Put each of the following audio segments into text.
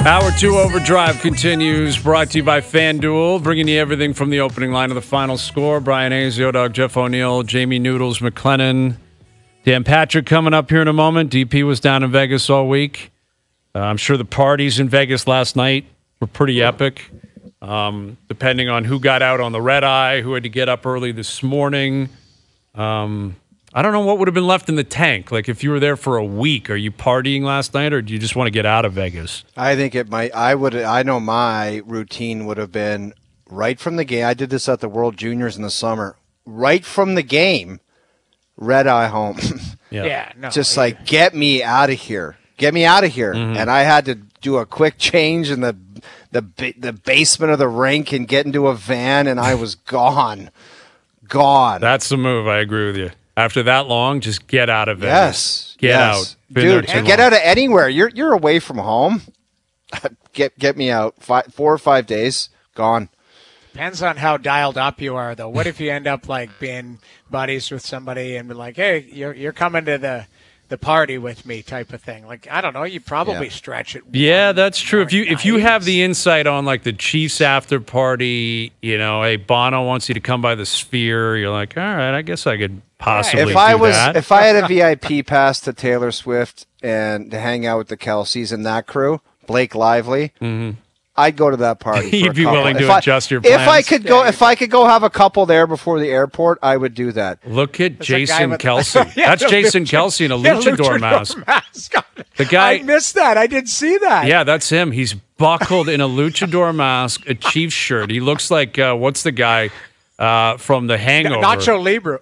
Hour 2 Overdrive continues, brought to you by FanDuel, bringing you everything from the opening line of the final score. Bryan Hayes, Yo-Dog, Jeff O'Neill, Jamie Noodles McLennan, Dan Patrick coming up here in a moment. DP was down in Vegas all week. I'm sure the parties in Vegas last night were pretty epic, depending on who got out on the red eye, who had to get up early this morning. I don't know what would have been left in the tank. Like, if you were there for a week, are you partying last night, or do you just want to get out of Vegas? I think it might. I know my routine would have been right from the game. I did this at the World Juniors in the summer. Right from the game, red eye home. Just like, get me out of here. Get me out of here. Mm-hmm. And I had to do a quick change in the basement of the rink and get into a van, and I was gone. Gone. That's the move. I agree with you. After that long, just get out of it. Yes. Get out. Dude, get out of anywhere. You're away from home. Get me out. 4 or 5 days. Gone. Depends on how dialed up you are, though. What if you end up like being buddies with somebody and be like, hey, you're coming to the party with me type of thing? Like, I don't know. You probably stretch it. Yeah, that's true. If you have the insight on like the Chiefs after party, hey, Bono wants you to come by the Sphere. You're like, all right, I guess I could possibly do that. If I had a VIP pass to Taylor Swift and to hang out with the Kelces and that crew, Blake Lively, I'd go to that party. You'd be willing to adjust your plans. If I could go have a couple there before the airport, I would do that. Look at Jason Kelce. That's Jason Kelce in a luchador mask. The guy, I missed that. I didn't see that. Yeah, that's him. He's buckled in a luchador mask, a Chiefs shirt. He looks like what's the guy from The Hangover? Nacho Libre.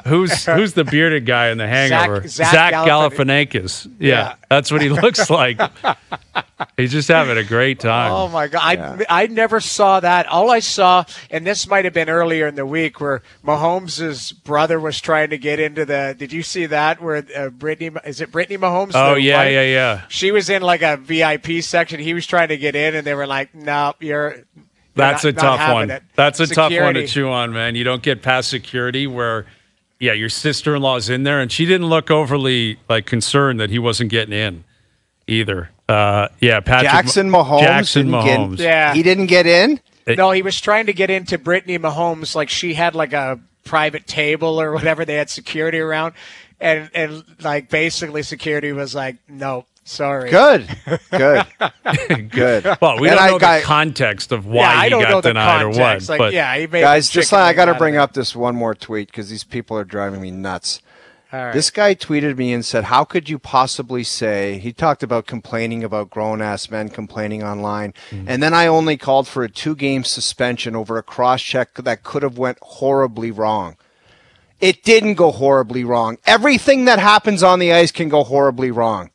Who's the bearded guy in The Hangover? Zach Galifianakis. Yeah, that's what he looks like. He's just having a great time. Oh, my God. I never saw that. All I saw, and this might have been earlier in the week, where Mahomes' brother was trying to get into did you see that? Where Brittany Mahomes? Oh, yeah. She was in like a VIP section. He was trying to get in, and they were like, no, That's a tough one. That's a tough one to Security. chew on, man. You don't get past security where, your sister-in-law's in there, and she didn't look overly concerned that he wasn't getting in either. Patrick Jackson Mahomes. He didn't get in? No, he was trying to get into Brittany Mahomes. Like, she had like a private table or whatever. They had security around, and like basically security was like, no. Sorry. Good. Well, we don't know the context of why he got denied or what. Like, he made guys, I got to bring up this one more tweet because these people are driving me nuts. All right. This guy tweeted me and said, how could you possibly say, he talked about complaining about grown-ass men complaining online, and then I only called for a 2-game suspension over a cross-check that could have went horribly wrong. It didn't go horribly wrong. Everything that happens on the ice can go horribly wrong.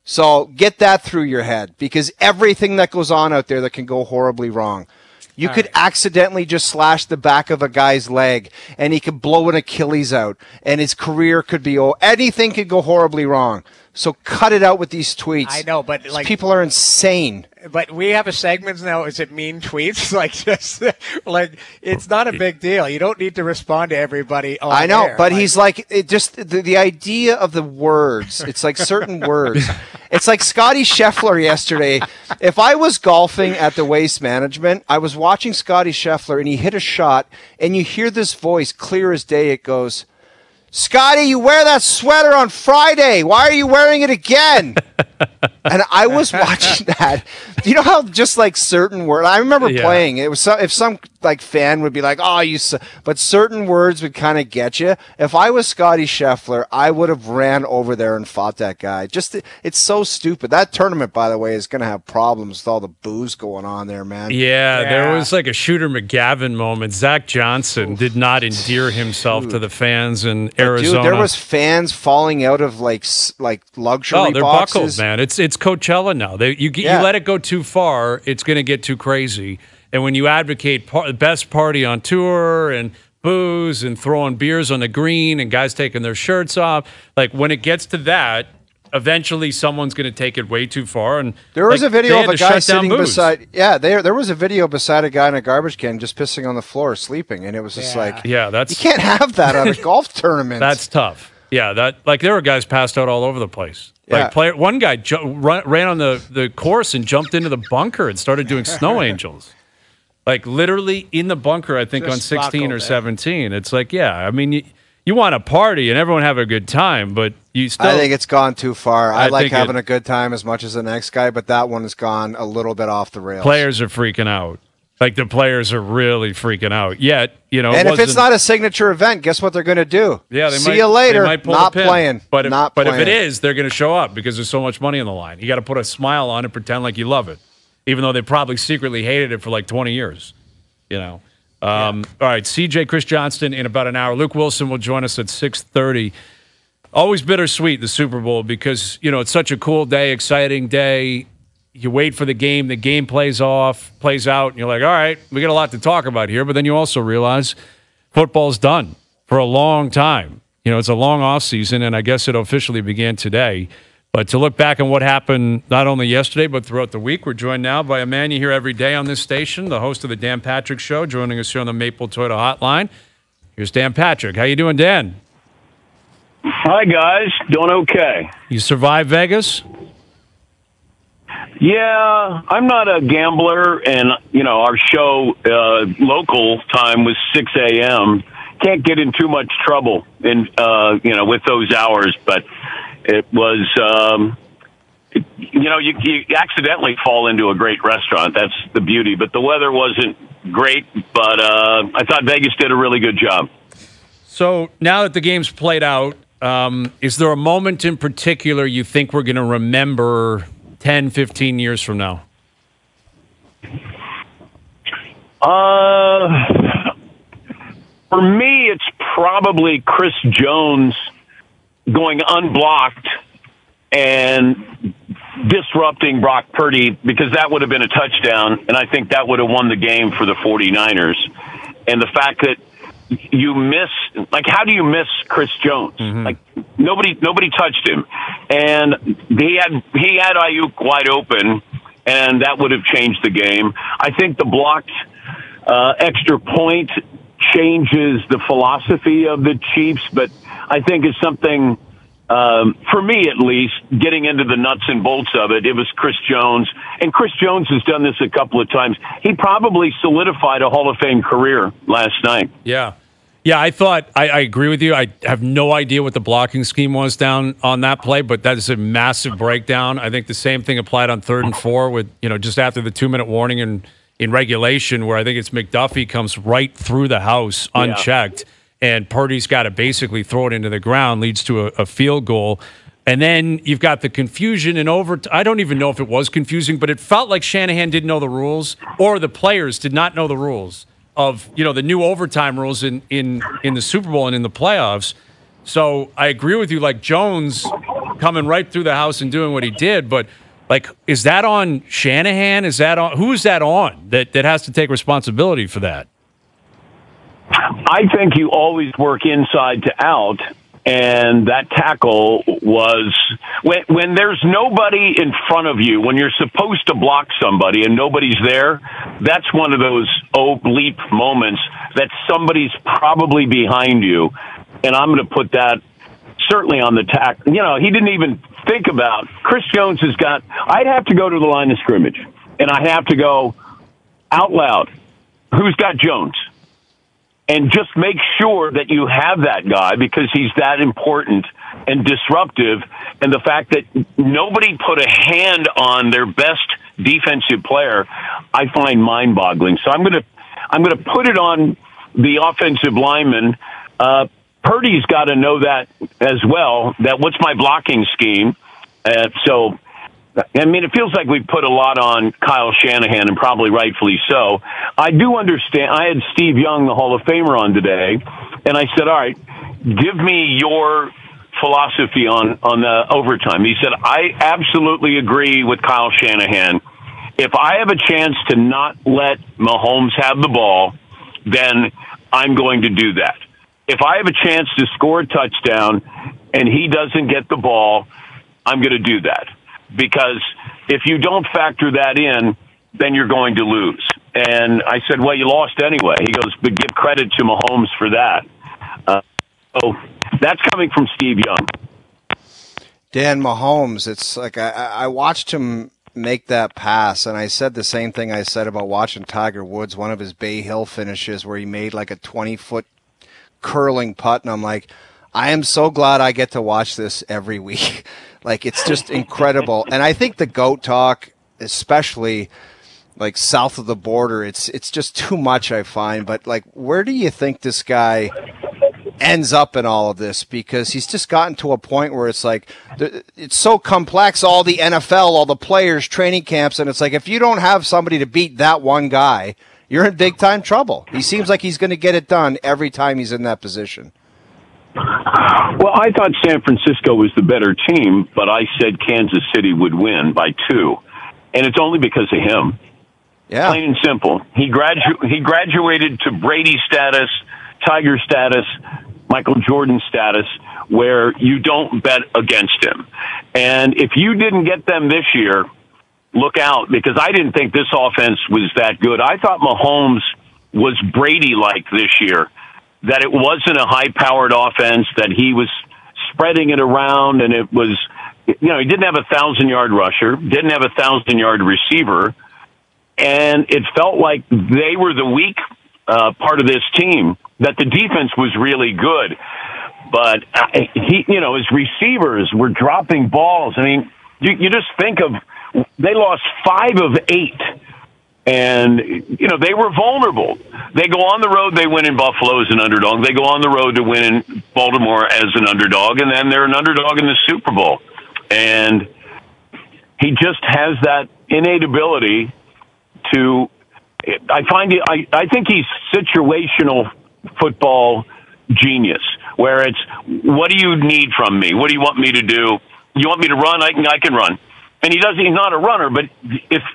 So get that through your head, because everything that goes on out there that can go horribly wrong. You could accidentally just slash the back of a guy's leg, and he could blow an Achilles out, and his career could be anything could go horribly wrong. So cut it out with these tweets. I know, but these people are insane. But we have a segment now. Is it mean tweets? It's not a big deal. You don't need to respond to everybody. I know, but he's like, it just the idea of the words. It's like certain words. It's like Scotty Scheffler yesterday. If I was golfing at the Waste Management, I was watching Scotty Scheffler, and he hit a shot, and you hear this voice clear as day. It goes, Scotty, you wear that sweater on Friday. Why are you wearing it again? And I was watching that. You know how just like certain words, I remember playing. It was if some fan would be like, "Oh, but certain words would kind of get you. If I was Scotty Scheffler, I would have ran over there and fought that guy. It's so stupid. That tournament, by the way, is going to have problems with all the booze going on there, man. Yeah, there was like a Shooter McGavin moment. Zach Johnson did not endear himself to the fans in Arizona. Dude, there was fans falling out of like luxury boxes. Buckled, man. It's Coachella now. You let it go too far, it's going to get too crazy. And when you advocate best party on tour and booze and throwing beers on the green and guys taking their shirts off, like when it gets to that, eventually someone's going to take it way too far. And there was a video of a guy sitting beside. Yeah, there was a video beside a guy in a garbage can just pissing on the floor, sleeping, and it was just that's you can't have that at a golf tournament. That's tough. Yeah, there were guys passed out all over the place. Yeah. One guy ran on the course and jumped into the bunker and started doing snow angels. Like literally in the bunker, I think Just on 16 or buckled, 17. It's like, yeah, I mean, you want to party and everyone have a good time, but you still. I think it's gone too far. I like think having a good time as much as the next guy, but that one has gone a little bit off the rails. Players are freaking out. Like the players are really freaking out. Yet, and if it's not a signature event, guess what they're going to do? Yeah, see you later. They might pull not the pin. playing. But if it playing. is, they're going to show up because there's so much money on the line. You got to put a smile on and pretend like you love it, even though they probably secretly hated it for like 20 years. All right, CJ Chris Johnston in about an hour. Luke Wilson will join us at 6:30. Always bittersweet, the Super Bowl, because it's such a cool day, exciting day. You wait for the game plays out, and you're like, all right, we got a lot to talk about here. But then you also realize football's done for a long time. It's a long off season, and I guess it officially began today. But to look back on what happened not only yesterday but throughout the week, we're joined now by a man you hear every day on this station, the host of the Dan Patrick Show, joining us here on the Maple Toyota Hotline. Here's Dan Patrick. How you doing, Dan? Hi, guys. Doing okay. You survived Vegas? Yeah, I'm not a gambler, and, our show local time was 6 a.m. Can't get in too much trouble with those hours, but it was, you accidentally fall into a great restaurant. That's the beauty. But the weather wasn't great, but I thought Vegas did a really good job. So now that the game's played out, is there a moment in particular you think we're going to remember 10, 15 years from now? For me, it's probably Chris Jones going unblocked and disrupting Brock Purdy, because that would have been a touchdown, and I think that would have won the game for the 49ers. And the fact that you miss, how do you miss Chris Jones? Mm-hmm. Nobody touched him, and he had Ayuk wide open, and that would have changed the game. I think the blocked extra point changes the philosophy of the Chiefs, but I think it's something, for me at least, getting into the nuts and bolts of it. It was Chris Jones, and Chris Jones has done this a couple of times. He probably solidified a Hall of Fame career last night. Yeah, I thought, I agree with you. I have no idea what the blocking scheme was down on that play, but that is a massive breakdown. I think the same thing applied on 3rd and 4 with, just after the 2-minute warning in regulation, where I think it's McDuffie comes right through the house unchecked. Yeah. And Purdy's got to basically throw it into the ground, leads to a field goal. And then you've got the confusion and I don't even know if it was confusing, but it felt like Shanahan didn't know the rules, or the players did not know the rules of, the new overtime rules in the Super Bowl and in the playoffs. So I agree with you, like Jones coming right through the house and doing what he did, but is that on Shanahan? Who is that on that has to take responsibility for that? I think you always work inside to out, and that tackle was when there's nobody in front of you, when you're supposed to block somebody and nobody's there. That's one of those oblique moments that somebody's probably behind you, and I'm going to put that certainly on the tackle. He didn't even think about. Chris Jones has got. I'd have to go to the line of scrimmage, and I have to go out loud. Who's got Jones? And just make sure that you have that guy, because he's that important and disruptive. And the fact that nobody put a hand on their best defensive player, I find mind-boggling. So I'm going to put it on the offensive lineman. Purdy's got to know that as well. That what's my blocking scheme? It feels like we put a lot on Kyle Shanahan, and probably rightfully so. I do understand. I had Steve Young, the Hall of Famer, on today, and I said, all right, give me your philosophy on the overtime. He said, I absolutely agree with Kyle Shanahan. If I have a chance to not let Mahomes have the ball, then I'm going to do that. If I have a chance to score a touchdown and he doesn't get the ball, I'm going to do that. Because if you don't factor that in, then you're going to lose. And I said, well, you lost anyway. He goes, but give credit to Mahomes for that. So That's coming from Steve Young. Dan Mahomes, it's like I watched him make that pass, and I said the same thing I said about watching Tiger Woods, one of his Bay Hill finishes where he made like a 20-foot curling putt, and I'm like, I am so glad I get to watch this every week. Like, it's just incredible. And I think the GOAT talk, especially like south of the border, it's just too much, I find. But like, where do you think this guy ends up in all of this? Because he's just gotten to a point where it's like, it's so complex, all the NFL, all the players, training camps, and it's like, if you don't have somebody to beat that one guy, you're in big time trouble. He seems like he's going to get it done every time he's in that position. Well, I thought San Francisco was the better team, but I said Kansas City would win by 2. And it's only because of him. Yeah. Plain and simple. He graduated to Brady status, Tiger status, Michael Jordan status, where you don't bet against him. And if you didn't get them this year, look out, because I didn't think this offense was that good. I thought Mahomes was Brady-like this year, that it wasn't a high-powered offense, that he was spreading it around, and it was, he didn't have a 1,000-yard rusher, didn't have a 1,000-yard receiver, and it felt like they were the weak part of this team, that the defense was really good. But his receivers were dropping balls. I mean, you just think of, they lost 5 of 8. And, they were vulnerable. They go on the road, they win in Buffalo as an underdog. They go on the road to win in Baltimore as an underdog, and then they're an underdog in the Super Bowl. And he just has that innate ability to, I think he's situational football genius, where it's, what do you need from me? What do you want me to do? You want me to run? I can run. And he's not a runner, but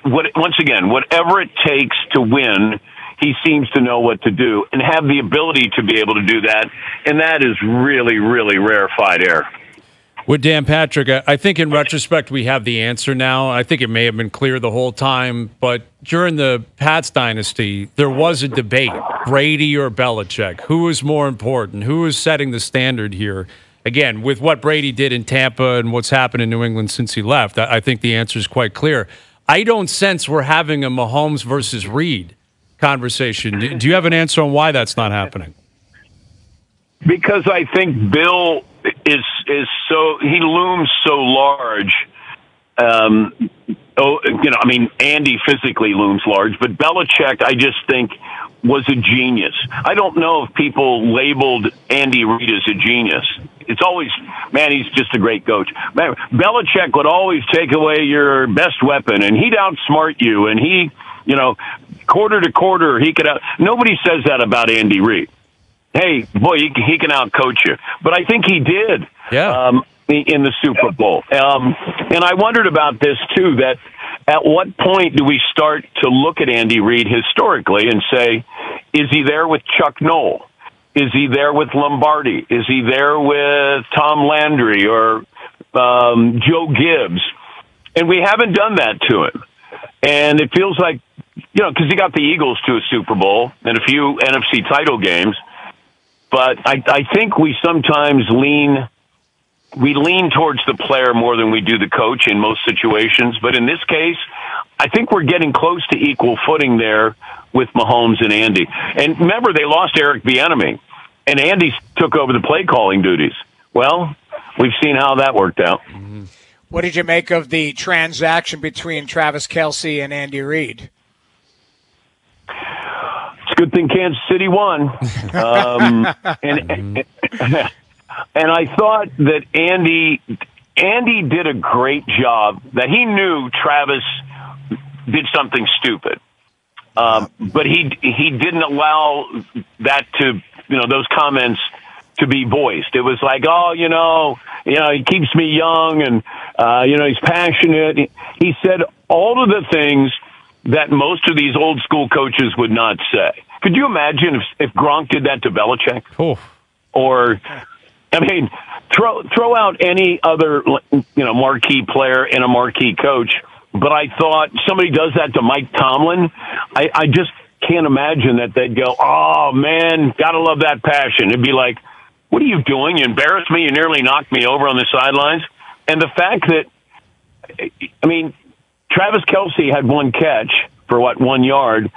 once again, whatever it takes to win, he seems to know what to do and have the ability to be able to do that. And that is really, really rarefied air. With Dan Patrick, I think in retrospect we have the answer now. I think it may have been clear the whole time, but during the Pats dynasty, there was a debate, Brady or Belichick. Who is more important? Who is setting the standard here? Again, with what Brady did in Tampa and what's happened in New England since he left, I think the answer is quite clear. I don't sense we're having a Mahomes versus Reid conversation. Do you have an answer on why that's not happening? Because I think Bill is so, he looms so large. Andy physically looms large, but Belichick, I just think, was a genius. I don't know if people labeled Andy Reid as a genius. It's always, man, he's just a great coach. Man, Belichick would always take away your best weapon, and he'd outsmart you, and he, quarter to quarter, he could nobody says that about Andy Reid. Hey, boy, he can outcoach you. But I think he did. Yeah. In the Super Bowl. And I wondered about this, too, that at what point do we start to look at Andy Reid historically and say, is he there with Chuck Noll? Is he there with Lombardi? Is he there with Tom Landry or Joe Gibbs? And we haven't done that to him. And it feels like, because he got the Eagles to a Super Bowl and a few NFC title games. But I think we sometimes lean towards the player more than we do the coach in most situations. But in this case, I think we're getting close to equal footing there with Mahomes and Andy. And remember, they lost Eric Bieniemy, and Andy took over the play calling duties. Well, we've seen how that worked out. Mm-hmm. What did you make of the transaction between Travis Kelce and Andy Reid? It's a good thing Kansas City won. And I thought that Andy did a great job, that he knew Travis did something stupid. But he didn't allow that to, those comments to be voiced. It was like, he keeps me young and, he's passionate. He said all of the things that most of these old school coaches would not say. Could you imagine if Gronk did that to Belichick? Oh. Or, throw out any other, marquee player and a marquee coach. But I thought somebody does that to Mike Tomlin. I just can't imagine that they'd go, oh, man, got to love that passion. It'd be like, what are you doing? You embarrassed me. You nearly knocked me over on the sidelines. And the fact that, I mean, Travis Kelce had one catch for 1 yard,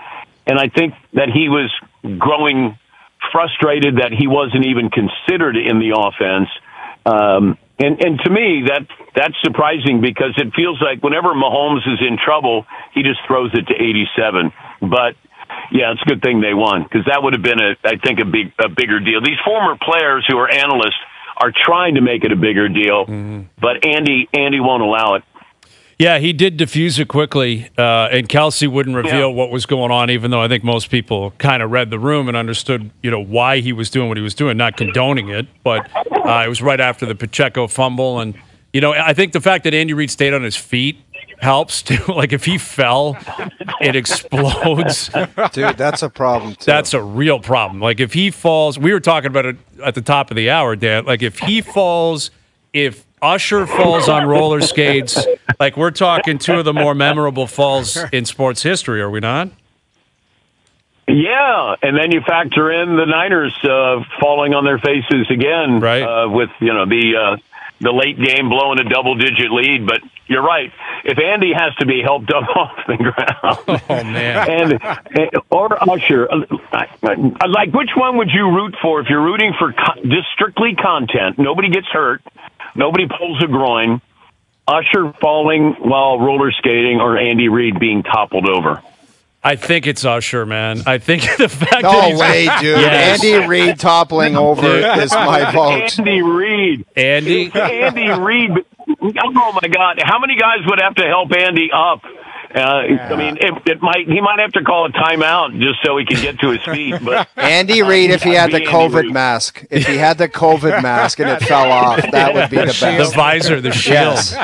and I think that he was growing frustrated that he wasn't even considered in the offense. And to me, that's surprising because it feels like whenever Mahomes is in trouble, he just throws it to 87. But yeah, it's a good thing they won because that would have been, I think, a bigger deal. These former players who are analysts are trying to make it a bigger deal, but Andy won't allow it. Yeah, he did diffuse it quickly, and Kelce wouldn't reveal what was going on, even though I think most people kind of read the room and understood, why he was doing what he was doing, not condoning it. But it was right after the Pacheco fumble, and I think the fact that Andy Reid stayed on his feet helps too. Like if he fell, it explodes. Dude, that's a problem too. That's a real problem. Like if he falls, we were talking about it at the top of the hour, Dan. Like if he falls, if Usher falls on roller skates, like we're talking two of the more memorable falls in sports history, are we not? Yeah, and then you factor in the Niners falling on their faces again, right? With the late game blowing a double-digit lead. But you're right. If Andy has to be helped up off the ground, oh man, or Usher, like which one would you root for if you're rooting for just strictly content? Nobody gets hurt. Nobody pulls a groin. Usher falling while roller skating or Andy Reid being toppled over? I think it's Usher, man. I think the fact no that way, dude. Yes. Andy Reid toppling over is my vote. Andy Reid. Andy Reid. Oh, my God. How many guys would have to help Andy up? I mean, he might have to call a timeout just so he can get to his feet. But Andy Reid, if he had the COVID mask, and it fell off, that would be the best. The visor, the shield. Yes.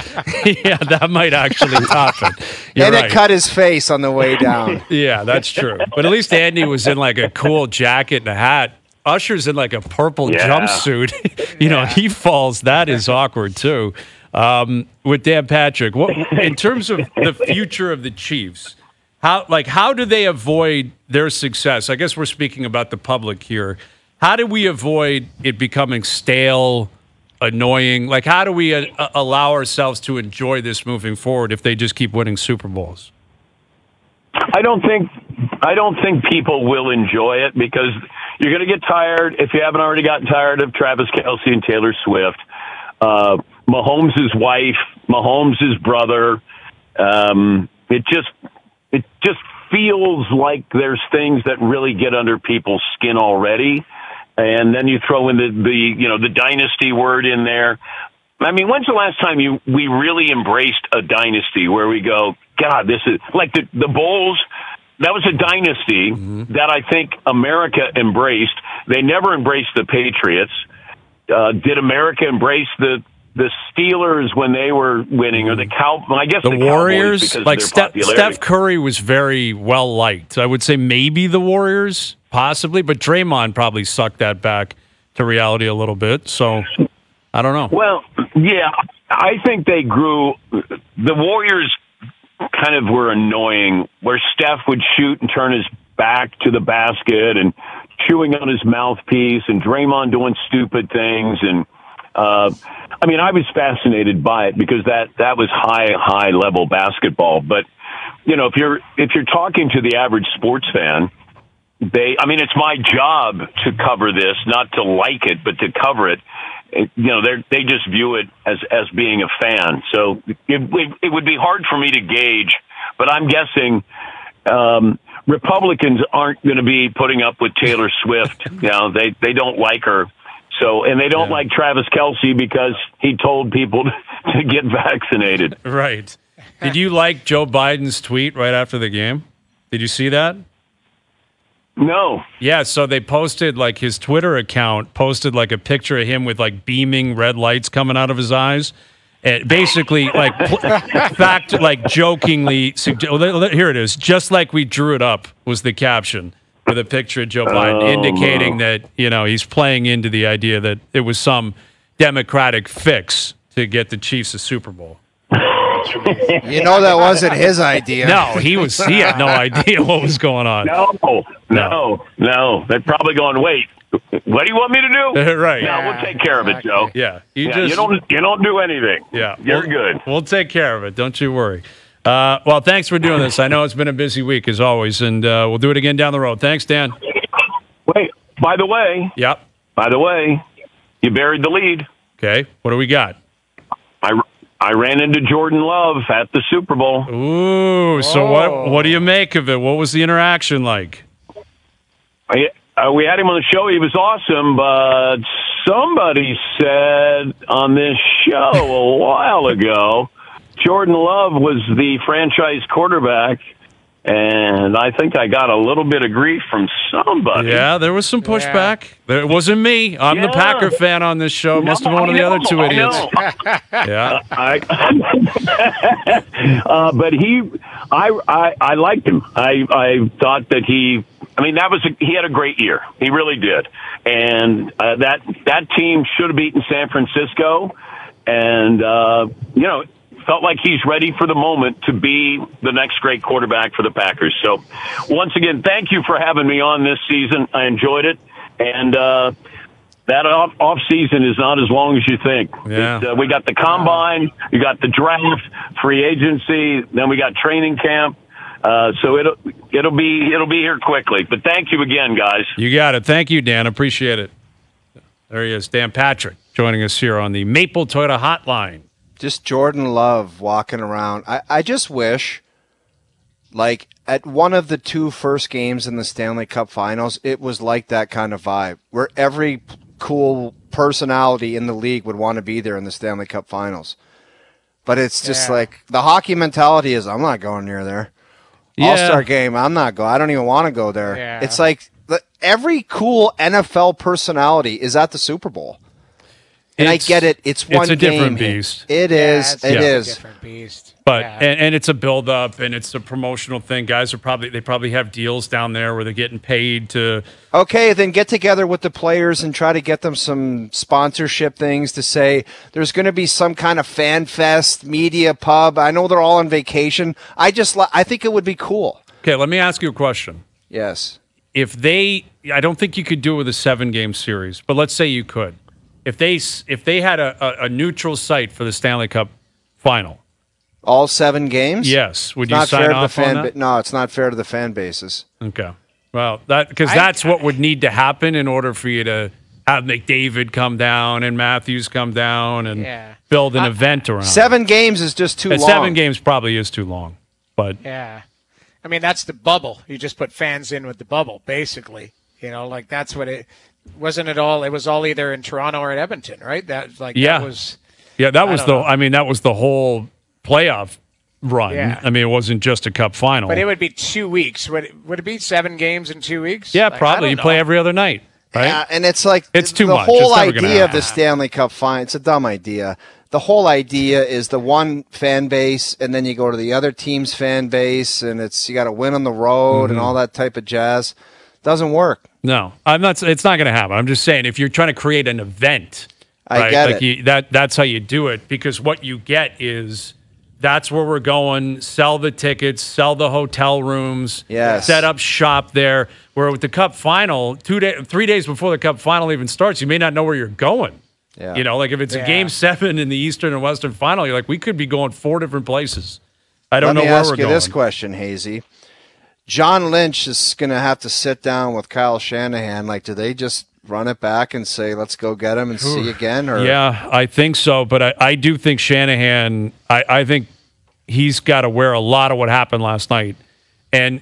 Yeah, that might actually top it. And it cut his face on the way down. Yeah, that's true. But at least Andy was in like a cool jacket and a hat. Usher's in like a purple jumpsuit. He falls. That is awkward too. With Dan Patrick, in terms of the future of the Chiefs, how do they avoid their success? I guess we're speaking about the public here. How do we avoid it becoming stale, annoying? Like, how do we allow ourselves to enjoy this moving forward if they just keep winning Super Bowls? I don't think people will enjoy it because you're going to get tired if you haven't already gotten tired of Travis Kelce and Taylor Swift. Mahomes' wife, Mahomes' brother. It just feels like there's things that really get under people's skin already. And then you throw in the dynasty word in there. I mean, when's the last time we really embraced a dynasty where we go, God, this is like the Bulls? That was a dynasty that I think America embraced. They never embraced the Patriots. Did America embrace the Steelers when they were winning, or the I guess the Warriors? Like Steph Curry was very well liked. I would say maybe the Warriors, possibly, but Draymond probably sucked that back to reality a little bit. So I don't know. Well, yeah, I think they grew. The Warriors kind of were annoying, where Steph would shoot and turn his back to the basket and chewing on his mouthpiece, and Draymond doing stupid things. And I mean, I was fascinated by it because that was high level basketball. But if you're talking to the average sports fan, it's my job to cover this, not to like it, but to cover it. They just view it as being a fan. So it would be hard for me to gauge, but I'm guessing Republicans aren't going to be putting up with Taylor Swift. They don't like her. So, and they don't like Travis Kelce because he told people to get vaccinated. Right. Did you like Joe Biden's tweet right after the game? Did you see that? No. Yeah, so they posted, like, his Twitter account posted, like, a picture of him with, like, beaming red lights coming out of his eyes. And basically, like, jokingly, here it is, just like we drew it up was the caption with a picture of Joe Biden, indicating that, he's playing into the idea that it was some Democratic fix to get the Chiefs a Super Bowl. That wasn't his idea. No, he had no idea what was going on. No. They're probably going, wait, What do you want me to do? Right. No, we'll take care of it, Joe. Yeah. You don't do anything. Yeah. You're good. We'll take care of it. Don't you worry. Well, thanks for doing this. I know it's been a busy week as always, and we'll do it again down the road. Thanks, Dan. Wait, by the way. Yep. By the way, you buried the lead. Okay. What do we got? I ran into Jordan Love at the Super Bowl. Ooh. So what do you make of it? What was the interaction like? We had him on the show. He was awesome, but somebody said on this show a while ago, Jordan Love was the franchise quarterback, and I think I got a little bit of grief from somebody. Yeah, there was some pushback. It wasn't me. I'm the Packer fan on this show. Must have been one of the other two idiots. Yeah. But I liked him. I thought that he had a great year. He really did. And that team should have beaten San Francisco. And, felt like he's ready for the moment to be the next great quarterback for the Packers. So, once again, thank you for having me on this season. I enjoyed it. And that off season is not as long as you think. Yeah. We got the combine, you got the draft, free agency, then we got training camp. So it'll be here quickly. But thank you again, guys. You got it. Thank you, Dan. Appreciate it. There he is, Dan Patrick, joining us here on the Maple Toyota Hotline. Just Jordan Love walking around. I just wish, like, at one of the two first games in the Stanley Cup Finals, it was like that kind of vibe, where every cool personality in the league would want to be there in the Stanley Cup Finals. But it's just like, the hockey mentality is, I'm not going near there. All-Star game, I'm not going. I don't even want to go there. Yeah. It's like every cool NFL personality is at the Super Bowl. And I get it. It's one game. It's a different beast. It is. It's It a is. different beast. But and it's a build-up, and it's a promotional thing. Guys probably have deals down there where they're getting paid to. Okay, then get together with the players and try to get them some sponsorship things to say there's going to be some kind of fan fest, media pub. I know they're all on vacation. I think it would be cool. Okay, let me ask you a question. Yes. I don't think you could do it with a 7-game series, but let's say you could. If they had a neutral site for the Stanley Cup final, all 7 games? Yes. Would it's you sign off on that? No, it's not fair to the fan bases. Okay. Well, that's what would need to happen in order for you to have McDavid come down and Matthews come down and build an event around 7 games is just too long. 7 games probably is too long. But yeah. I mean, that's the bubble. You just put fans in with the bubble, basically. Like that's what it wasn't at all. It was all either in Toronto or at Edmonton, right? That was the whole playoff run. Yeah. I mean, it wasn't just a cup final. But it would be 2 weeks. Would it be 7 games in 2 weeks? Yeah, probably. You play every other night, right? Yeah, and it's like it's too much. The whole It's never gonna idea of happen. the Stanley Cup final, it's a dumb idea. The whole idea is the one fan base, and then you go to the other team's fan base, and you got to win on the road and all that type of jazz. Doesn't work. No, I'm not. It's not going to happen. I'm just saying, if you're trying to create an event, I get it. That's how you do it, because what you get is that's where we're going. Sell the tickets, sell the hotel rooms, set up shop there. Where with the Cup final, 3 days before the Cup final even starts, you may not know where you're going. Yeah. Like if it's a Game 7 in the Eastern and Western final, you're like, we could be going 4 different places. I don't know where we're going. Let me ask you this question, Hazy. John Lynch is going to have to sit down with Kyle Shanahan. Like, do they just run it back and say, let's go get him and see again? Or? Yeah, I think so. But I do think Shanahan, I think he's got to wear a lot of what happened last night. And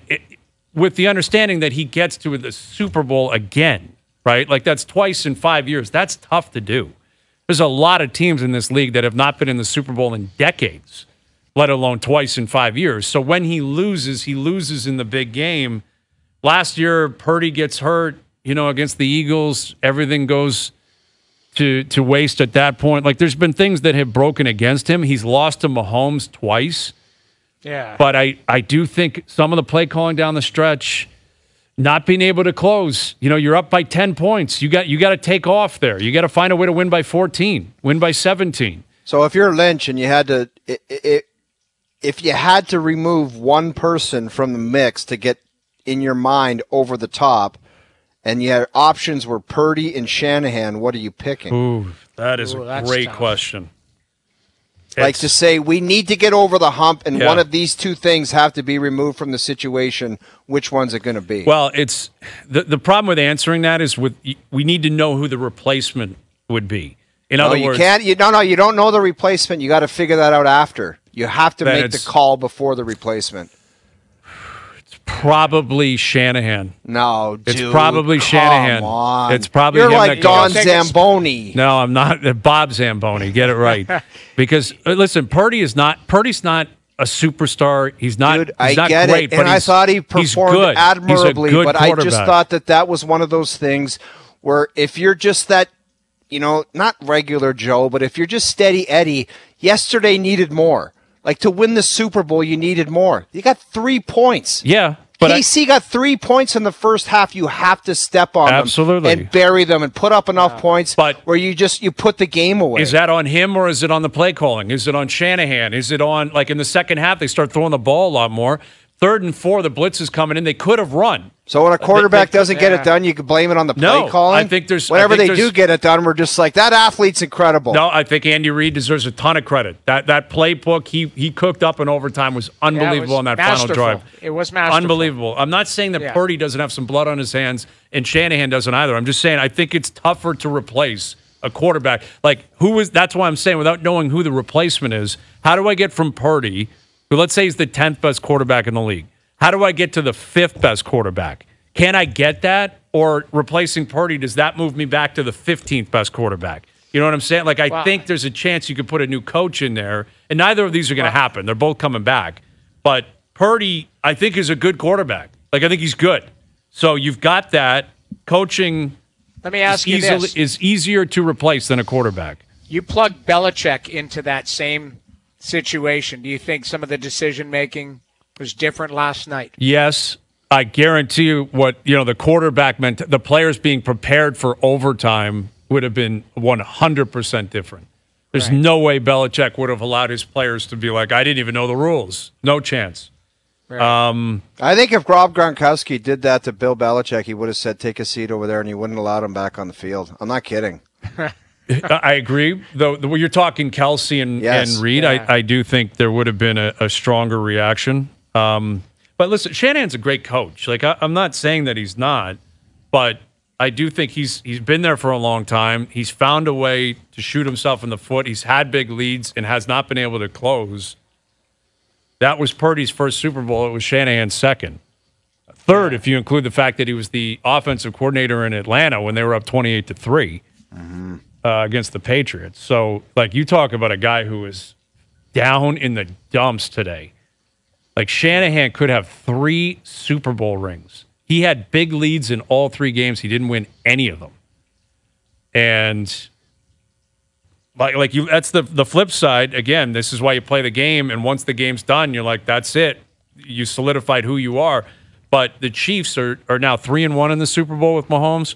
with the understanding that he gets to the Super Bowl again, right? Like, that's twice in 5 years. That's tough to do. There's a lot of teams in this league that have not been in the Super Bowl in decades, let alone twice in 5 years. So when he loses in the big game. Last year, Purdy gets hurt, against the Eagles. Everything goes to waste at that point. Like, there's been things that have broken against him. He's lost to Mahomes twice. Yeah. But I do think some of the play calling down the stretch, not being able to close. You're up by 10 points. You got to take off there. You got to find a way to win by 14, win by 17. So if you're Lynch and you had to, if you had to remove one person from the mix to get in your mind over the top, and your options were Purdy and Shanahan, what are you picking? Ooh, that is a great question. Like to say, we need to get over the hump, and one of these two things have to be removed from the situation. Which one's it going to be? Well, it's the problem with answering that is we need to know who the replacement would be. In other words, you don't know the replacement. You got to figure that out after. You have to make the call before the replacement. It's probably Shanahan. No, dude, it's probably Shanahan. On. It's probably you're him like Don Zamboni. No, I'm not. Bob Zamboni. Get it right. Because listen, Purdy's not a superstar. He's not. Dude, he's not get great, it, and I thought he performed admirably. But I just thought that was one of those things where if you're just that, not regular Joe, but if you're just steady Eddie, yesterday needed more. Like to win the Super Bowl, you needed more. You got 3 points. Yeah. But KC got 3 points in the first half. You have to step on them and bury them and put up enough points where you put the game away. Is that on him or is it on the play calling? Is it on Shanahan? Is it on, like in the second half, they start throwing the ball a lot more. 3rd and 4, the blitz is coming in. They could have run. So when a quarterback doesn't get it done, you can blame it on the play calling? I think there's... Whenever they do get it done, we're just like, that athlete's incredible. No, I think Andy Reid deserves a ton of credit. That playbook he cooked up in overtime was unbelievable on that final drive. It was masterful. Unbelievable. I'm not saying that Purdy doesn't have some blood on his hands and Shanahan doesn't either. I'm just saying I think it's tougher to replace a quarterback. That's why I'm saying without knowing who the replacement is, how do I get from Purdy, who let's say he's the 10th best quarterback in the league, how do I get to the 5th best quarterback? Can I get that? Or replacing Purdy, does that move me back to the 15th best quarterback? You know what I'm saying? I think there's a chance you could put a new coach in there, and neither of these are going to happen. They're both coming back. But Purdy, I think, is a good quarterback. I think he's good. So you've got that. Coaching Let me ask you this. Is easier to replace than a quarterback. You plug Belichick into that same situation. Do you think some of the decision-making was different last night? Yes. I guarantee you the quarterback meant, the players being prepared for overtime would have been 100% different. There's no way Belichick would have allowed his players to be like, I didn't even know the rules. No chance. Right. I think if Rob Gronkowski did that to Bill Belichick, he would have said, take a seat over there, and he wouldn't allow him back on the field. I'm not kidding. I agree. Though you're talking Kelce and Reid, I do think there would have been a stronger reaction. But listen, Shanahan's a great coach. I'm not saying that he's not, but I do think he's been there for a long time. He's found a way to shoot himself in the foot. He's had big leads and has not been able to close. That was Purdy's first Super Bowl. It was Shanahan's second. Third, if you include the fact that he was the offensive coordinator in Atlanta when they were up 28-3 against the Patriots. So, you talk about a guy who is down in the dumps today. Shanahan could have 3 Super Bowl rings. He had big leads in all 3 games. He didn't win any of them. And that's the flip side. Again, this is why you play the game. And once the game's done, you're like, that's it. You solidified who you are. But the Chiefs are now 3-1 in the Super Bowl with Mahomes.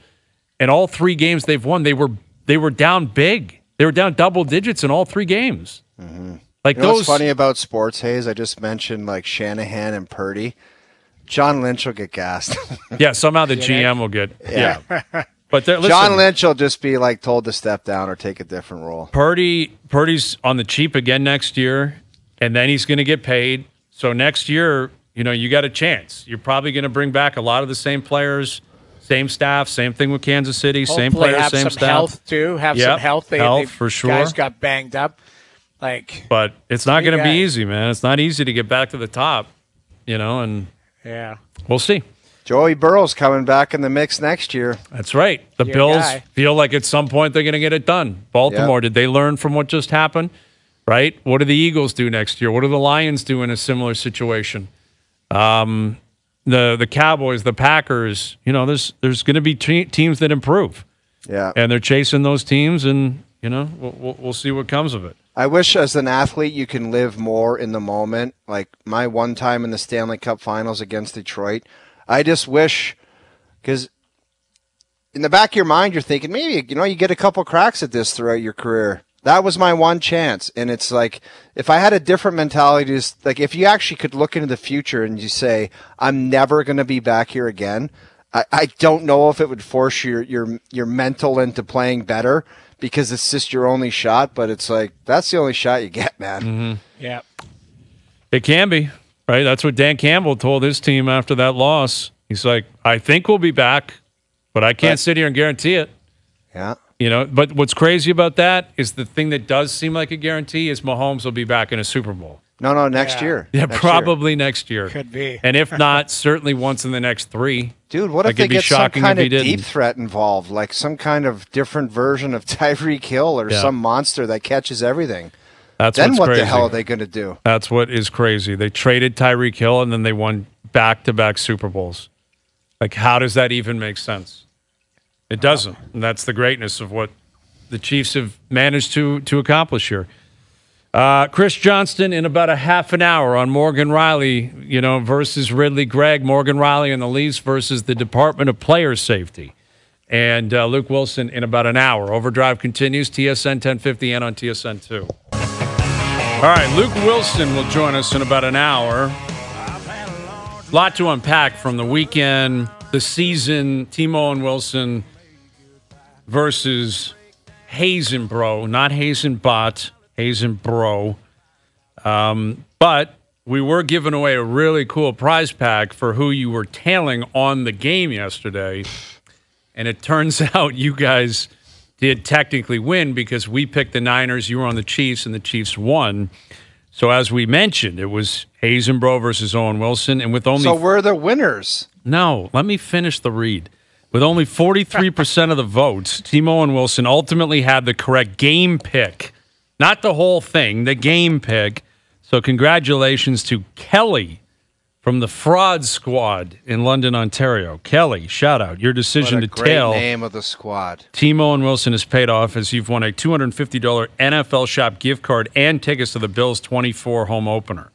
And all 3 games they've won, they were down big. They were down double digits in all 3 games. Mm-hmm. What's funny about sports, Hayes? I just mentioned Shanahan and Purdy. John Lynch will get gassed. Yeah, somehow the GM will get. Yeah. But John Lynch will just be told to step down or take a different role. Purdy's on the cheap again next year, and then he's going to get paid. So next year, you got a chance. You're probably going to bring back a lot of the same players, same staff, same thing with Kansas City, hopefully same players, have same some staff. Health too. Have some health. Health for sure. Guys got banged up. But it's not going to be easy, man. It's not easy to get back to the top, and we'll see. Joey Burrow's coming back in the mix next year. That's right. The Bills feel like at some point they're going to get it done. Baltimore, did they learn from what just happened? Right? What do the Eagles do next year? What do the Lions do in a similar situation? The Cowboys, the Packers, there's going to be teams that improve. Yeah. And they're chasing those teams, and, we'll see what comes of it. I wish as an athlete you can live more in the moment. My one time in the Stanley Cup Finals against Detroit, I just wish, because in the back of your mind you're thinking maybe you get a couple cracks at this throughout your career. That was my one chance, and it's if I had a different mentality, if you actually could look into the future and you say I'm never going to be back here again, I don't know if it would force your mental into playing better because it's just your only shot, but it's like that's the only shot you get, man. Mm-hmm. Yeah. It can be, right? That's what Dan Campbell told his team after that loss. He's like, I think we'll be back, but I can't sit here and guarantee it. Yeah. But what's crazy about that is the thing that does seem like a guarantee is Mahomes will be back in a Super Bowl. No, next year. Yeah, next probably year. next year. Could be. And if not, certainly once in the next 3. Dude, what if they get some kind of deep threat involved, like some kind of different version of Tyreek Hill or some monster that catches everything? Then what the hell are they going to do? That's what is crazy. They traded Tyreek Hill, and then they won back-to-back Super Bowls. Like, how does that even make sense? It doesn't. And that's the greatness of what the Chiefs have managed to accomplish here. Chris Johnston in about a half an hour on Morgan Rielly, versus Ridley Gregg. Morgan Rielly and the Leafs versus the Department of Player Safety. And Luke Wilson in about an hour. Overdrive continues, TSN 1050 and on TSN 2. All right, Luke Wilson will join us in about an hour. A lot to unpack from the weekend, the season, Timo and Wilson versus Hazenbro, not Hazenbot, Hazenbro. But we were giving away a really cool prize pack for who you were tailing on the game yesterday. And it turns out you guys did technically win because we picked the Niners, you were on the Chiefs, and the Chiefs won. So as we mentioned, it was Hazenbro versus Owen Wilson. And with only So we're the winners. No, let me finish the read. With only 43% of the votes, Timo and Wilson ultimately had the correct game pick. Not the whole thing, the game pick. So congratulations to Kelly from the Fraud Squad in London, Ontario. Kelly, shout out. Your decision to tail. Great name of the squad. Timo and Wilson has paid off as you've won a $250 NFL Shop gift card and tickets to the Bills 24 home opener.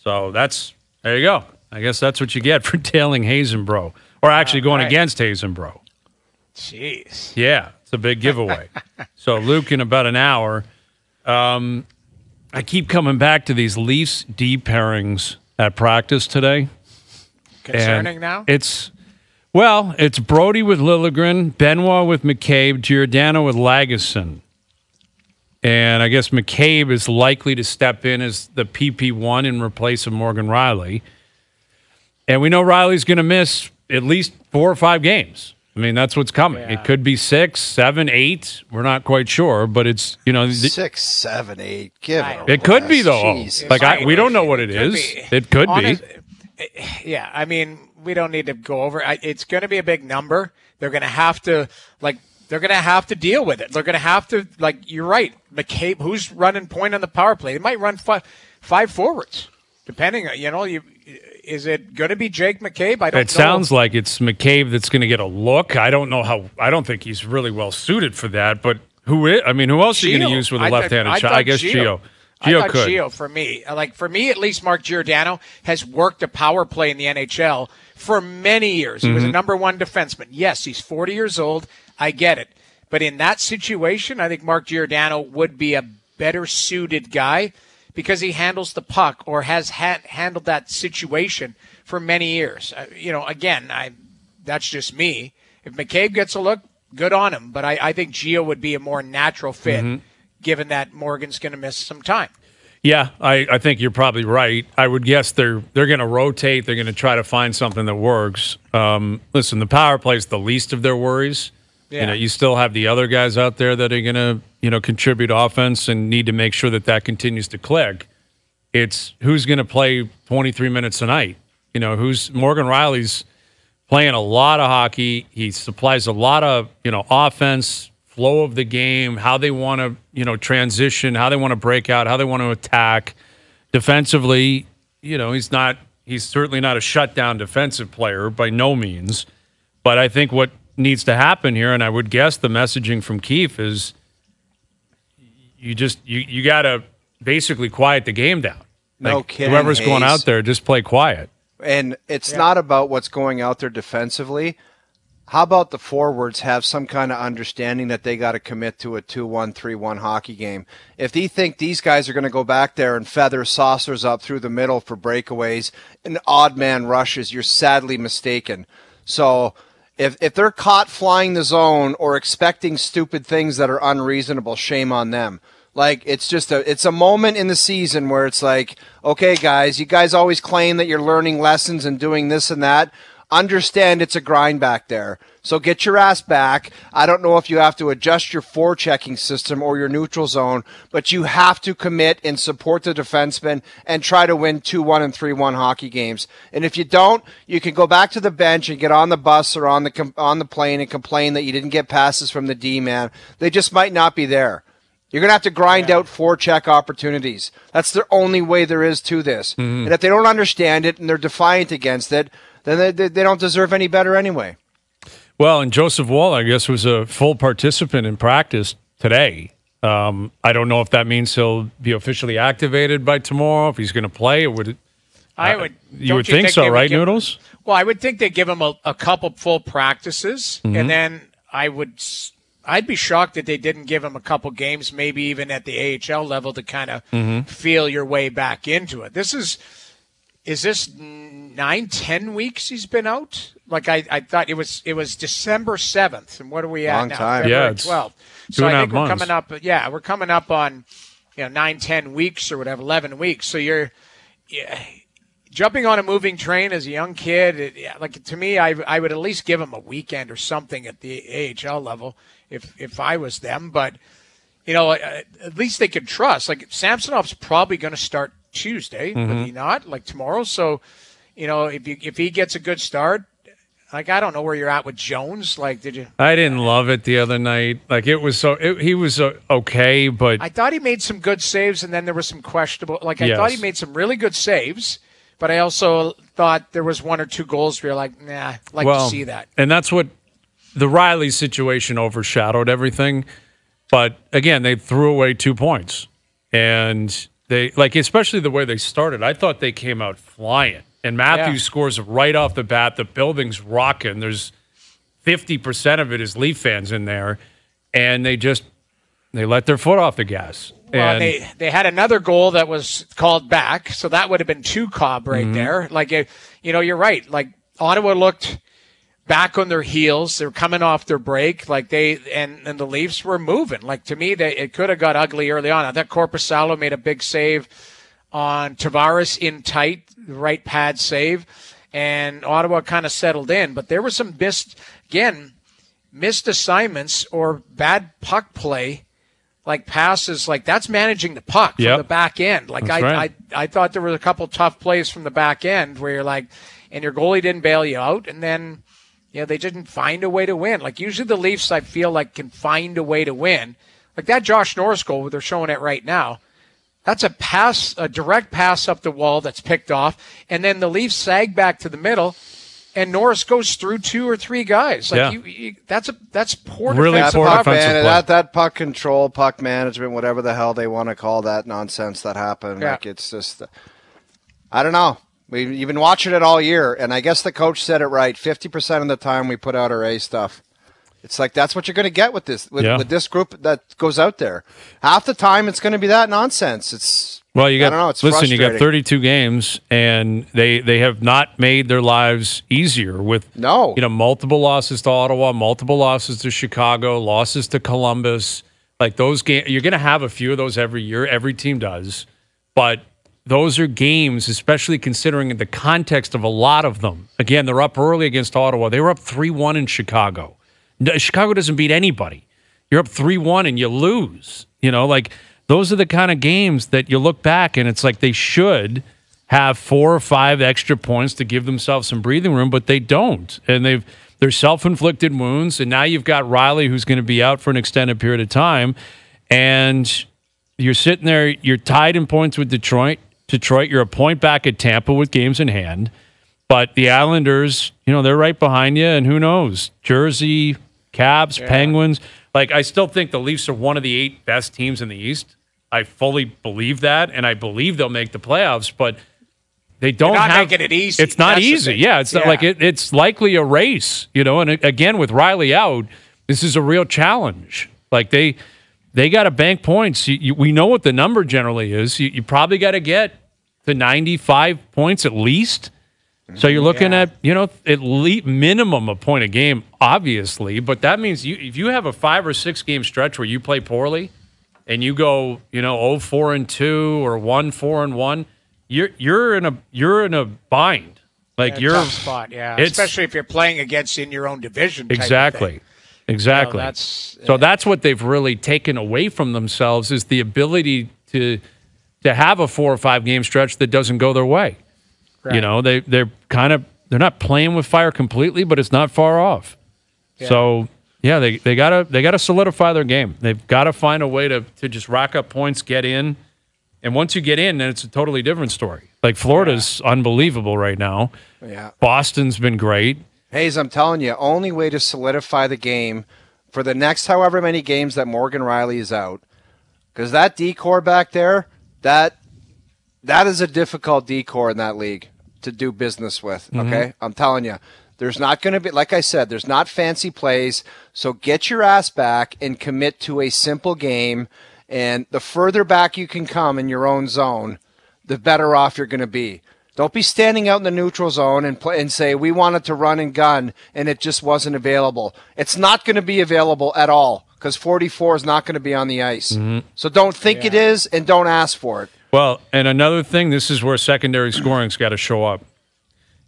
So there you go. I guess that's what you get for tailing Hazenbro. Or actually going against Hazenbro. Jeez. Yeah, it's a big giveaway. So, Luke, in about an hour, I keep coming back to these Leafs D pairings at practice today. Concerning now? It's Brody with Liljegren, Benoit with McCabe, Giordano with Lagesson. And I guess McCabe is likely to step in as the PP1 in replace of Morgan Rielly. And we know Riley's going to miss at least 4 or 5 games. I mean, that's what's coming. Yeah. It could be 6, 7, 8. We're not quite sure, but it's 6, 7, 8. Give it. It could be though. Jeez. We don't know what it is. It could be. Yeah, I mean, we don't need to go over. It's going to be a big number. They're going to have to deal with it. They're going to have to you're right. McCabe, who's running point on the power play? They might run 5 forwards, depending. Is it going to be Jake McCabe? I don't know. It sounds like it's McCabe that's going to get a look. I don't know I don't think he's really well suited for that. But who else are you going to use with a left-handed shot? I guess Gio. Gio could. Gio for me. For me, at least, Mark Giordano has worked a power play in the NHL for many years. He was a number 1 defenseman. Yes, he's 40 years old. I get it. But in that situation, I think Mark Giordano would be a better suited guy because he handles the puck or has handled that situation for many years. That's just me. If McCabe gets a look, good on him. But I think Gio would be a more natural fit given that Morgan's going to miss some time. Yeah, I think you're probably right. I would guess they're going to rotate. They're going to try to find something that works. Listen, the power play is the least of their worries. Yeah. You still have the other guys out there that are going to, contribute offense and need to make sure that continues to click. It's who's going to play 23 minutes a night. Morgan Rielly's playing a lot of hockey. He supplies a lot of, offense, flow of the game, how they want to, transition, how they want to break out, how they want to attack. Defensively, he's certainly not a shutdown defensive player by no means. But I think what needs to happen here, and I would guess the messaging from Keefe is you got to basically quiet the game down. No kidding. Whoever's going out there, just play quiet. And it's not about what's going out there defensively. How about the forwards have some kind of understanding that they got to commit to a 2-1, 3-1 hockey game? If they think these guys are going to go back there and feather saucers up through the middle for breakaways and odd man rushes, you're sadly mistaken. So If they're caught flying the zone or expecting stupid things that are unreasonable, shame on them. Like, it's a moment in the season where it's like, okay, guys, you guys always claim that you're learning lessons and doing this and that. Understand it's a grind back there. So get your ass back. I don't know if you have to adjust your forechecking system or your neutral zone, but you have to commit and support the defenseman and try to win 2-1 and 3-1 hockey games. And if you don't, you can go back to the bench and get on the bus or on the plane and complain that you didn't get passes from the D-man. They just might not be there. You're going to have to grind out forecheck opportunities. That's the only way there is to this. Mm-hmm. And if they don't understand it and they're defiant against it, then they don't deserve any better anyway. Well, and Joseph Woll, I guess, was a full participant in practice today. I don't know if that means he'll be officially activated by tomorrow, if he's going to play. Or would you would think so, right, Noodles? Well, I would think they'd give him a couple full practices, and then I'd be shocked that they didn't give him a couple games, maybe even at the AHL level, to kind of feel your way back into it. Is this 9-10 weeks he's been out? Like I thought it was December 7th, and what are we at Long now? time. February 12th. So I think we're months. coming up. Yeah, we're coming up on 9-10 weeks or whatever, 11 weeks. So you're jumping on a moving train as a young kid. To me, I would at least give him a weekend or something at the AHL level if I was them. But at least they could trust. Like, Samsonov's probably going to start Tuesday, would he not? Like tomorrow. So, if he gets a good start, like, I don't know where you're at with Jones. Like, did you? I didn't love it the other night. Like, he was okay, but I thought he made some good saves, and then there was some questionable. Like, I thought he made some really good saves, but I also thought there was one or two goals where you're like, nah, to see that. And that's what the Riley situation overshadowed everything. But again, they threw away 2 points, and they especially the way they started. I thought they came out flying. And Matthews scores right off the bat. The building's rocking. There's 50% of it is Leaf fans in there, and they let their foot off the gas. Well, they had another goal that was called back, so that would have been 2 Cobb right there. Like, you're right. Like, Ottawa looked back on their heels. They were coming off their break. Like, and the Leafs were moving. Like, to me, it could have got ugly early on. I thought Korpisalo made a big save on Tavares in tight, right pad save, and Ottawa kind of settled in. But there were some missed assignments or bad puck play, like passes. Like, that's managing the puck from the back end. Like, I thought there were a couple tough plays from the back end where you're like, and your goalie didn't bail you out, and then they didn't find a way to win. Like, usually the Leafs, I feel like, can find a way to win. Like that Josh Norris goal, they're showing it right now. That's a direct pass up the wall that's picked off, and then the Leafs sag back to the middle, and Norris goes through 2 or 3 guys. Like that's poor really defensive poor offense. defensive play. That puck control, puck management, whatever the hell they want to call that nonsense that happened. Yeah. Like, it's just, I don't know. You've been watching it all year, and I guess the coach said it right. 50% of the time we put out our A stuff. It's like, that's what you're going to get with this this group that goes out there. Half the time, it's going to be that nonsense. It's I don't know. It's listen, you got frustrating. 32 games, and they have not made their lives easier with multiple losses to Ottawa, multiple losses to Chicago, losses to Columbus. Like, those games, you're going to have a few of those every year. Every team does, but those are games, especially considering the context of a lot of them. Again, they're up early against Ottawa. They were up 3-1 in Chicago. Chicago doesn't beat anybody. You're up 3-1 and you lose. Those are the kind of games that you look back and it's like they should have 4 or 5 extra points to give themselves some breathing room, but they don't. And they're self-inflicted wounds, and now you've got Rielly who's going to be out for an extended period of time, and you're sitting there, you're tied in points with Detroit, you're a point back at Tampa with games in hand, but the Islanders, they're right behind you, and who knows? Jersey, Caps, Penguins. Like, I still think the Leafs are one of the 8 best teams in the East. I fully believe that, and I believe they'll make the playoffs, but they don't making it easy. It's not That's easy. It's not like it's likely a race, and again, with Rielly out, this is a real challenge. Like, they got to bank points. We know what the number generally is. You probably got to get to 95 points at least. So you're looking at, at least minimum a point a game, obviously, but that means if you have a 5 or 6 game stretch where you play poorly and you go, 0-4-2 or 1-4-1, you're in a bind. Like you're tough spot, especially if you're playing against in your own division. Exactly. So that's what they've really taken away from themselves is the ability to have a 4 or 5 game stretch that doesn't go their way. Right. They're not playing with fire completely, but it's not far off. Yeah. So they gotta solidify their game. They've got to find a way to just rack up points, get in, and once you get in, then it's a totally different story. Like Florida's unbelievable right now. Yeah, Boston's been great. Hayes, I'm telling you, only way to solidify the game for the next however many games that Morgan Rielly is out, because that decor back there, that is a difficult decor in that league to do business with, okay? I'm telling you, there's not going to be, like I said, there's not fancy plays, so get your ass back and commit to a simple game, and the further back you can come in your own zone, the better off you're going to be. Don't be standing out in the neutral zone and say, we wanted to run and gun, and it just wasn't available. It's not going to be available at all, because 44 is not going to be on the ice. So don't think it is, and don't ask for it. Well, and another thing, this is where secondary scoring's got to show up.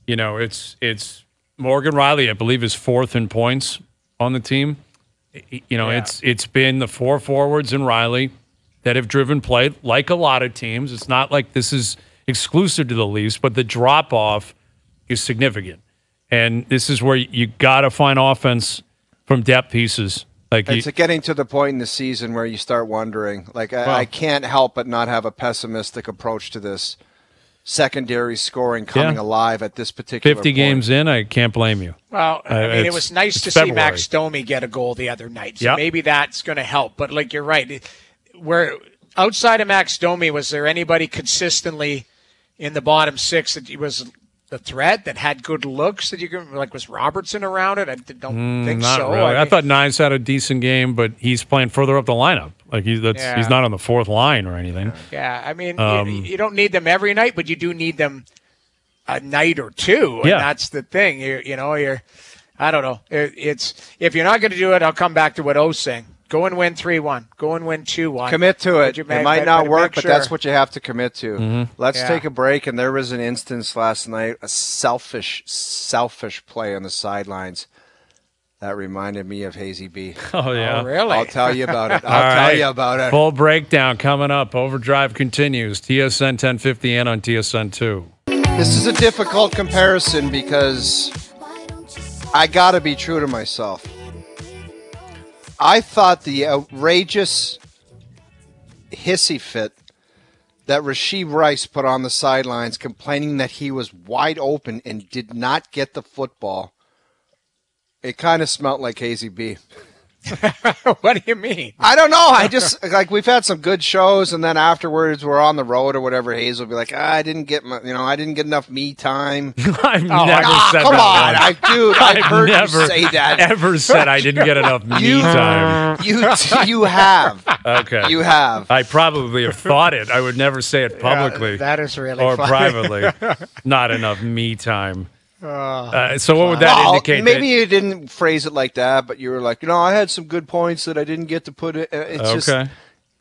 It's Morgan Rielly, I believe, is 4th in points on the team. It's been the 4 forwards and Rielly that have driven play like a lot of teams. It's not like this is exclusive to the Leafs, but the drop-off is significant. And this is where you got to find offense from depth pieces. It's getting to the point in the season where you start wondering. I can't help but not have a pessimistic approach to this secondary scoring coming alive at this particular 50 point. Games in, I can't blame you. Well, it was nice to see Max Domi get a goal the other night. So maybe that's going to help. But, you're right. Where outside of Max Domi, was there anybody consistently in the bottom 6 that was the threat that had good looks that you could, was Robertson around it? I don't think not so. Really. I thought Nice had a decent game, but he's playing further up the lineup. He's not on the 4th line or anything. Yeah, I mean, you don't need them every night, but you do need them a night or two, and that's the thing. You're I don't know. It's if you're not going to do it, I'll come back to what O's saying. Go and win 3-1. Go and win 2-1. Commit to it. It might not work, but that's what you have to commit to. Let's take a break. And there was an instance last night, a selfish play on the sidelines that reminded me of Hazy B. Oh, yeah. Oh, really? I'll tell you about it. I'll tell you about it. Full breakdown coming up. Overdrive continues. TSN 1050 and on TSN 2. This is a difficult comparison because I got to be true to myself. I thought the outrageous hissy fit that Rashee Rice put on the sidelines complaining that he was wide open and did not get the football, it kind of smelled like Hazy B. What do you mean? I don't know. I just we've had some good shows, and then afterwards we're on the road or whatever. Hayes will be like, I didn't get enough me time. I've never said come that. I've heard you say that. Ever said I didn't get enough me time. You have. Okay. You have. I probably have thought it. I would never say it publicly. That is really or funny. Privately. Not enough me time. So what would that indicate? Maybe you didn't phrase it like that, but you were like, I had some good points that I didn't get to put it. It's just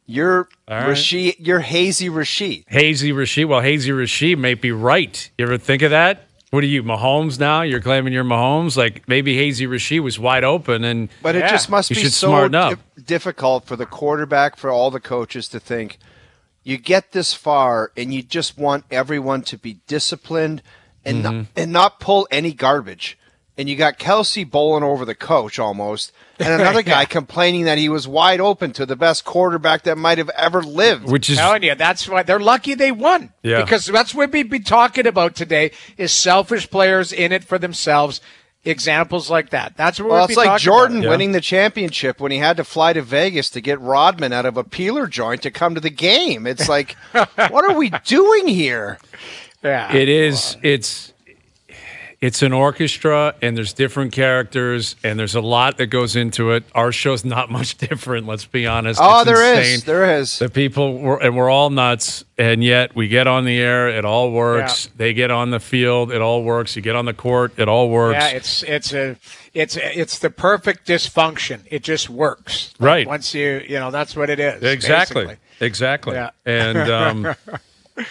you're Rashee. You're Hazy Rashee. Hazy Rashee. Well, Hazy Rashee may be right. You ever think of that? What are you, Mahomes now? You're claiming you're Mahomes? Maybe Hazy Rashee was wide open, but it just must be so difficult for the quarterback, for all the coaches to think you get this far and you just want everyone to be disciplined and not pull any garbage. And you got Kelce bowling over the coach almost, and another guy complaining that he was wide open to the best quarterback that might have ever lived. Which is telling you, that's why they're lucky they won. Yeah. Because that's what we'd be talking about today is selfish players in it for themselves. Examples like that. That's what we're talking about. It's like Jordan winning the championship when he had to fly to Vegas to get Rodman out of a peeler joint to come to the game. It's like, what are we doing here? Yeah. It is. It's an orchestra, and there's different characters, and there's a lot that goes into it. Our show's not much different, let's be honest. Oh, it's there insane. is. There is. The people, we're all nuts, and yet we get on the air, it all works. Yeah. They get on the field, it all works. You get on the court, it all works. Yeah, it's the perfect dysfunction. It just works. Like right. Once that's what it is. Exactly. Basically. Exactly. Yeah. And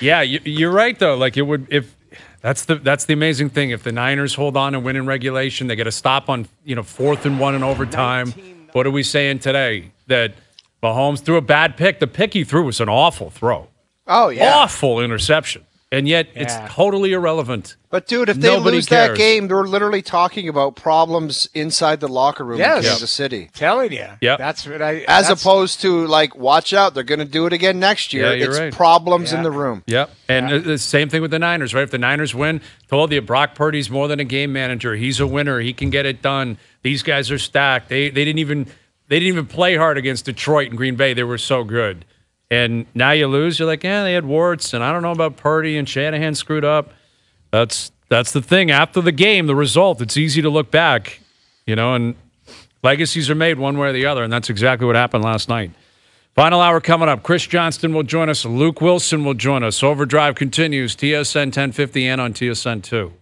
yeah, you're right though. Like it would if. That's the amazing thing. If the Niners hold on and win in regulation, they get a stop on 4th and 1 in overtime. What are we saying today? That Mahomes threw a bad pick. The pick he threw was an awful throw. Oh yeah, awful interception. And yet it's totally irrelevant. But, dude, if they lose that game, they're literally talking about problems inside the locker room in Kansas City. Telling you. Yeah. That's what As opposed to, like, watch out, they're going to do it again next year. Yeah, it's right. problems in the room. Yep. And the same thing with the Niners, right? If the Niners win, told you, Brock Purdy's more than a game manager. He's a winner. He can get it done. These guys are stacked. They didn't even play hard against Detroit and Green Bay. They were so good. And now you lose, you're like, they had warts, and I don't know about Purdy, and Shanahan screwed up. That's the thing. After the game, the result, it's easy to look back, and legacies are made one way or the other, and that's exactly what happened last night. Final hour coming up. Chris Johnston will join us. Luke Wilson will join us. Overdrive continues, TSN 1050 and on TSN 2.